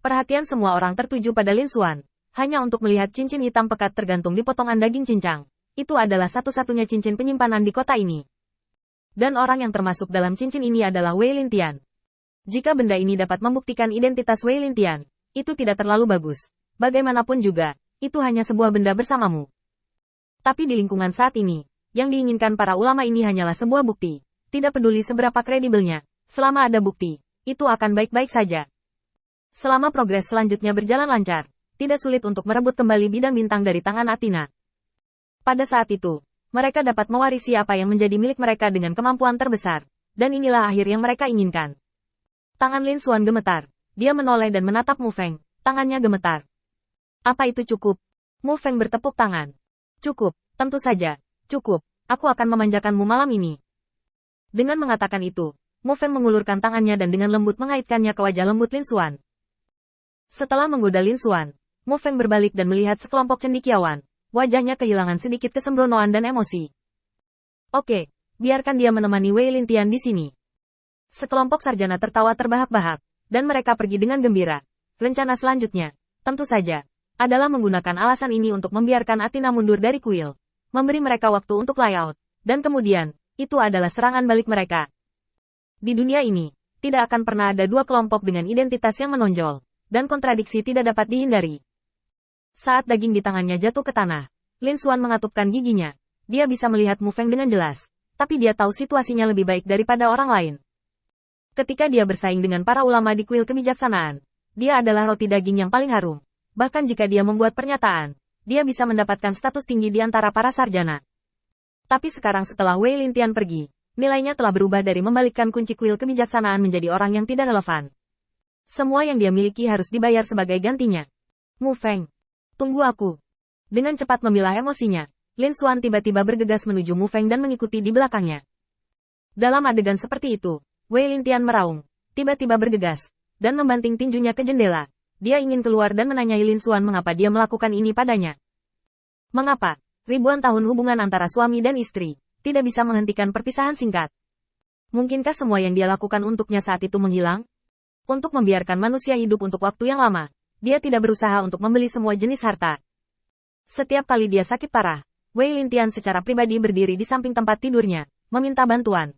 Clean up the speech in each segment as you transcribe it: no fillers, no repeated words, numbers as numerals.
Perhatian semua orang tertuju pada Lin Xuan, hanya untuk melihat cincin hitam pekat tergantung di potongan daging cincang. Itu adalah satu-satunya cincin penyimpanan di kota ini. Dan orang yang termasuk dalam cincin ini adalah Wei Lintian. Jika benda ini dapat membuktikan identitas Wei Lintian, itu tidak terlalu bagus. Bagaimanapun juga, itu hanya sebuah benda bersamamu. Tapi di lingkungan saat ini, yang diinginkan para ulama ini hanyalah sebuah bukti. Tidak peduli seberapa kredibelnya, selama ada bukti, itu akan baik-baik saja. Selama progres selanjutnya berjalan lancar, tidak sulit untuk merebut kembali bidang bintang dari tangan Athena. Pada saat itu, mereka dapat mewarisi apa yang menjadi milik mereka dengan kemampuan terbesar, dan inilah akhir yang mereka inginkan. Tangan Lin Xuan gemetar, dia menoleh dan menatap Mu Feng, tangannya gemetar. Apa itu cukup? Mu Feng bertepuk tangan. Cukup, tentu saja, cukup, aku akan memanjakanmu malam ini. Dengan mengatakan itu, Mu Feng mengulurkan tangannya dan dengan lembut mengaitkannya ke wajah lembut Lin Xuan. Setelah menggoda Lin Xuan, Mu Feng berbalik dan melihat sekelompok cendekiawan. Wajahnya kehilangan sedikit kesembronoan dan emosi. Oke, biarkan dia menemani Wei Lintian di sini. Sekelompok sarjana tertawa terbahak-bahak, dan mereka pergi dengan gembira. Rencana selanjutnya, tentu saja, adalah menggunakan alasan ini untuk membiarkan Athena mundur dari kuil. Memberi mereka waktu untuk layout, dan kemudian, itu adalah serangan balik mereka. Di dunia ini, tidak akan pernah ada dua kelompok dengan identitas yang menonjol. Dan kontradiksi tidak dapat dihindari. Saat daging di tangannya jatuh ke tanah, Lin Xuan mengatupkan giginya. Dia bisa melihat Mu Feng dengan jelas, tapi dia tahu situasinya lebih baik daripada orang lain. Ketika dia bersaing dengan para ulama di kuil kebijaksanaan, dia adalah roti daging yang paling harum. Bahkan jika dia membuat pernyataan, dia bisa mendapatkan status tinggi di antara para sarjana. Tapi sekarang setelah Wei Lintian pergi, nilainya telah berubah dari membalikkan kunci kuil kebijaksanaan menjadi orang yang tidak relevan. Semua yang dia miliki harus dibayar sebagai gantinya. Mu Feng, tunggu aku. Dengan cepat memilah emosinya, Lin Xuan tiba-tiba bergegas menuju Mu Feng dan mengikuti di belakangnya. Dalam adegan seperti itu, Wei Lintian meraung, tiba-tiba bergegas, dan membanting tinjunya ke jendela. Dia ingin keluar dan menanyai Lin Xuan mengapa dia melakukan ini padanya. Mengapa, ribuan tahun hubungan antara suami dan istri, tidak bisa menghentikan perpisahan singkat? Mungkinkah semua yang dia lakukan untuknya saat itu menghilang? Untuk membiarkan manusia hidup untuk waktu yang lama, dia tidak berusaha untuk membeli semua jenis harta. Setiap kali dia sakit parah, Wei Lintian secara pribadi berdiri di samping tempat tidurnya, meminta bantuan.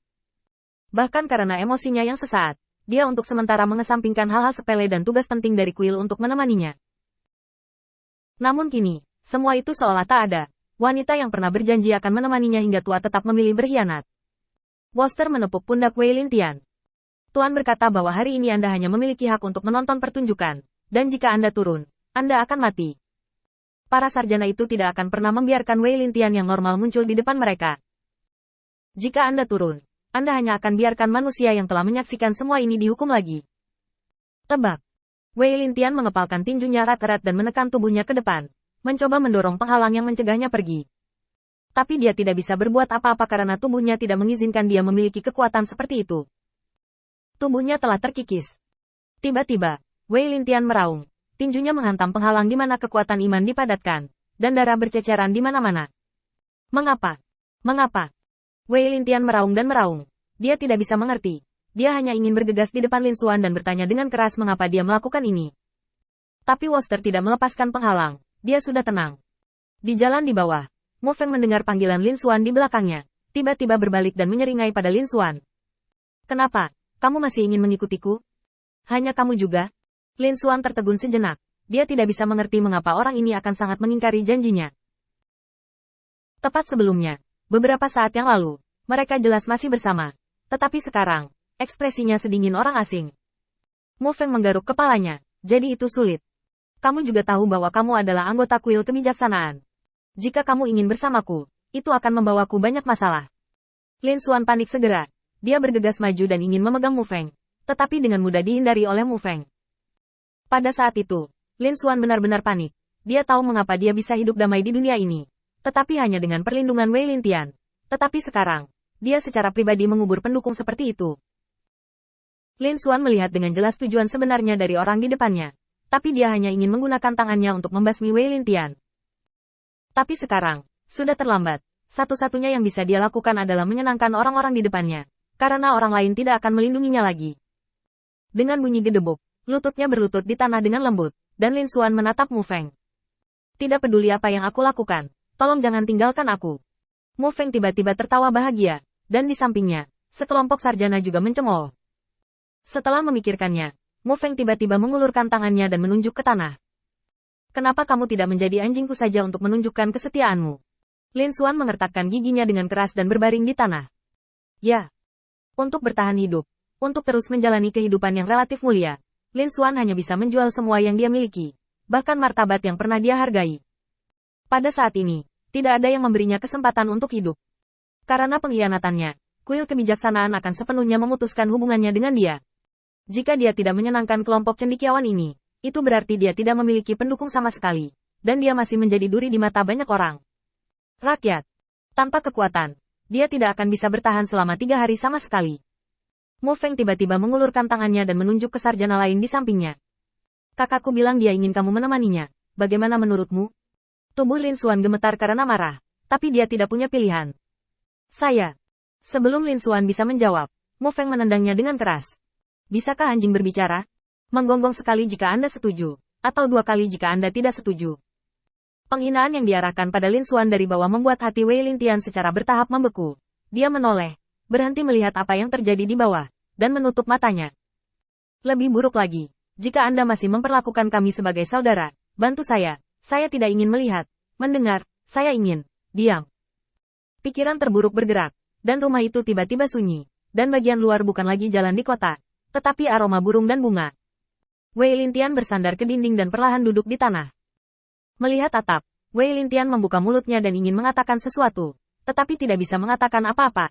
Bahkan karena emosinya yang sesaat, dia untuk sementara mengesampingkan hal-hal sepele dan tugas penting dari kuil untuk menemaninya. Namun kini, semua itu seolah tak ada. Wanita yang pernah berjanji akan menemaninya hingga tua tetap memilih berkhianat. Woster menepuk pundak Wei Lintian. Tuan berkata bahwa hari ini Anda hanya memiliki hak untuk menonton pertunjukan, dan jika Anda turun, Anda akan mati. Para sarjana itu tidak akan pernah membiarkan Wei Lintian yang normal muncul di depan mereka. Jika Anda turun, Anda hanya akan biarkan manusia yang telah menyaksikan semua ini dihukum lagi. Tebak. Wei Lintian mengepalkan tinjunya erat-erat dan menekan tubuhnya ke depan, mencoba mendorong penghalang yang mencegahnya pergi. Tapi dia tidak bisa berbuat apa-apa karena tubuhnya tidak mengizinkan dia memiliki kekuatan seperti itu. Tubuhnya telah terkikis. Tiba-tiba, Wei Lintian meraung. Tinjunya menghantam penghalang di mana kekuatan iman dipadatkan, dan darah berceceran di mana-mana. Mengapa? Mengapa? Wei Lintian meraung dan meraung. Dia tidak bisa mengerti. Dia hanya ingin bergegas di depan Lin Xuan dan bertanya dengan keras mengapa dia melakukan ini. Tapi Woster tidak melepaskan penghalang. Dia sudah tenang. Di jalan di bawah, Mu Feng mendengar panggilan Lin Xuan di belakangnya. Tiba-tiba berbalik dan menyeringai pada Lin Xuan. Kenapa? Kamu masih ingin mengikutiku? Hanya kamu juga? Lin Xuan tertegun sejenak. Dia tidak bisa mengerti mengapa orang ini akan sangat mengingkari janjinya. Tepat sebelumnya, beberapa saat yang lalu, mereka jelas masih bersama. Tetapi sekarang, ekspresinya sedingin orang asing. Mu Feng menggaruk kepalanya. Jadi itu sulit. Kamu juga tahu bahwa kamu adalah anggota kuil kebijaksanaan. Jika kamu ingin bersamaku, itu akan membawaku banyak masalah. Lin Xuan panik segera. Dia bergegas maju dan ingin memegang Mu Feng, tetapi dengan mudah dihindari oleh Mu Feng. Pada saat itu, Lin Xuan benar-benar panik. Dia tahu mengapa dia bisa hidup damai di dunia ini, tetapi hanya dengan perlindungan Wei Lintian. Tetapi sekarang, dia secara pribadi mengubur pendukung seperti itu. Lin Xuan melihat dengan jelas tujuan sebenarnya dari orang di depannya, tapi dia hanya ingin menggunakan tangannya untuk membasmi Wei Lintian. Tapi sekarang, sudah terlambat. Satu-satunya yang bisa dia lakukan adalah menyenangkan orang-orang di depannya. Karena orang lain tidak akan melindunginya lagi. Dengan bunyi gedebuk, Lututnya berlutut di tanah dengan lembut, dan Lin Xuan menatap Mu Feng. Tidak peduli apa yang aku lakukan, tolong jangan tinggalkan aku. Mu Feng tiba-tiba tertawa bahagia, dan di sampingnya, sekelompok sarjana juga mencemooh. Setelah memikirkannya, Mu Feng tiba-tiba mengulurkan tangannya dan menunjuk ke tanah. Kenapa kamu tidak menjadi anjingku saja untuk menunjukkan kesetiaanmu? Lin Xuan mengertakkan giginya dengan keras dan berbaring di tanah. Ya. Untuk bertahan hidup, untuk terus menjalani kehidupan yang relatif mulia, Lin Xuan hanya bisa menjual semua yang dia miliki, bahkan martabat yang pernah dia hargai. Pada saat ini, tidak ada yang memberinya kesempatan untuk hidup. Karena pengkhianatannya, kuil kebijaksanaan akan sepenuhnya memutuskan hubungannya dengan dia. Jika dia tidak menyenangkan kelompok cendekiawan ini, itu berarti dia tidak memiliki pendukung sama sekali, dan dia masih menjadi duri di mata banyak orang. Rakyat. Tanpa kekuatan, dia tidak akan bisa bertahan selama 3 hari sama sekali. Mu Feng tiba-tiba mengulurkan tangannya dan menunjuk ke sarjana lain di sampingnya. Kakakku bilang dia ingin kamu menemaninya. Bagaimana menurutmu? Tubuh Lin Xuan gemetar karena marah, tapi dia tidak punya pilihan. Saya. Sebelum Lin Xuan bisa menjawab, Mu Feng menendangnya dengan keras. Bisakah anjing berbicara? Menggonggong sekali jika Anda setuju, atau 2 kali jika Anda tidak setuju. Penghinaan yang diarahkan pada Lin Xuan dari bawah membuat hati Wei Lintian secara bertahap membeku. Dia menoleh, berhenti melihat apa yang terjadi di bawah, dan menutup matanya. Lebih buruk lagi, jika Anda masih memperlakukan kami sebagai saudara, bantu saya tidak ingin melihat, mendengar, saya ingin, diam. Pikiran terburuk bergerak, dan rumah itu tiba-tiba sunyi, dan bagian luar bukan lagi jalan di kota, tetapi aroma burung dan bunga. Wei Lintian bersandar ke dinding dan perlahan duduk di tanah. Melihat atap, Wei Lintian membuka mulutnya dan ingin mengatakan sesuatu, tetapi tidak bisa mengatakan apa-apa.